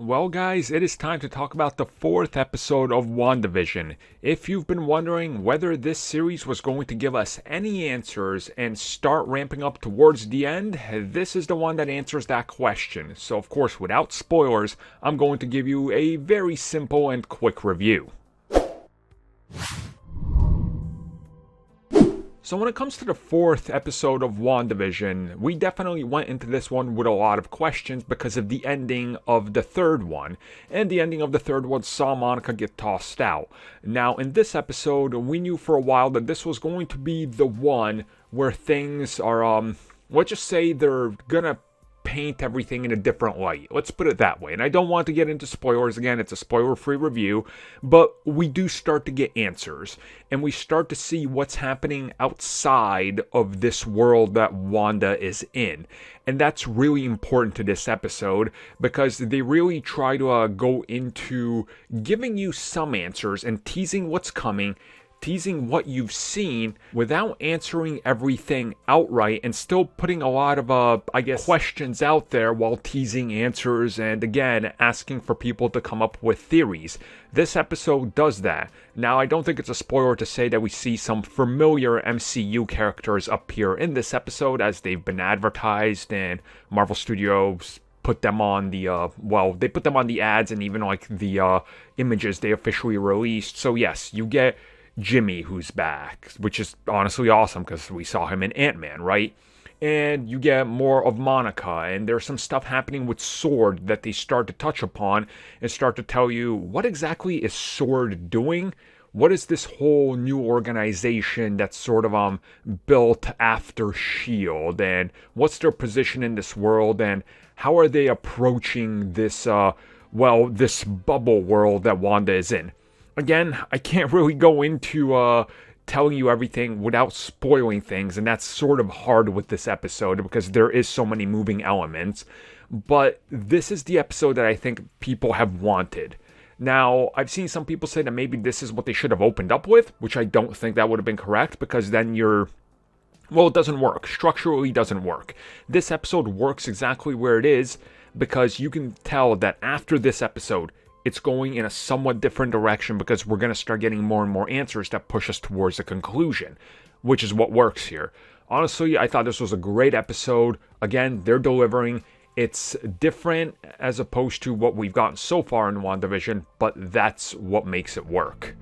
Well, guys, it is time to talk about the fourth episode of WandaVision. If you've been wondering whether this series was going to give us any answers and start ramping up towards the end, this is the one that answers that question. So, of course, without spoilers, I'm going to give you a very simple and quick review. So when it comes to the fourth episode of WandaVision, we definitely went into this one with a lot of questions because of the ending of the third one. And the ending of the third one saw Monica get tossed out. Now, in this episode, we knew for a while that this was going to be the one where things are, let's just say they're gonna paint everything in a different light. Let's put it that way. And I don't want to get into spoilers again. It's a spoiler-free review. But we do start to get answers. And we start to see what's happening outside of this world that Wanda is in. And that's really important to this episode because they really try to go into giving you some answers and teasing what's coming, teasing what you've seen without answering everything outright and still putting a lot of, questions out there while teasing answers and, again, asking for people to come up with theories. This episode does that. Now, I don't think it's a spoiler to say that we see some familiar MCU characters appear in this episode as they've been advertised and Marvel Studios put them on the, they put them on the ads and even like the images they officially released. So yes, you get Jimmy, who's back, which is honestly awesome because we saw him in Ant-Man, right? And you get more of Monica, and there's some stuff happening with SWORD that they start to touch upon and start to tell you what exactly is SWORD doing. What is this whole new organization that's sort of built after S.H.I.E.L.D. and what's their position in this world and how are they approaching this this bubble world that Wanda is in. Again, I can't really go into telling you everything without spoiling things, and that's sort of hard with this episode because there is so many moving elements. But this is the episode that I think people have wanted. Now, I've seen some people say that maybe this is what they should have opened up with, which I don't think that would have been correct because then it doesn't work. Structurally, doesn't work. This episode works exactly where it is because you can tell that after this episode, it's going in a somewhat different direction because we're going to start getting more and more answers that push us towards a conclusion, which is what works here. Honestly, I thought this was a great episode. Again, they're delivering. It's different as opposed to what we've gotten so far in WandaVision, but that's what makes it work.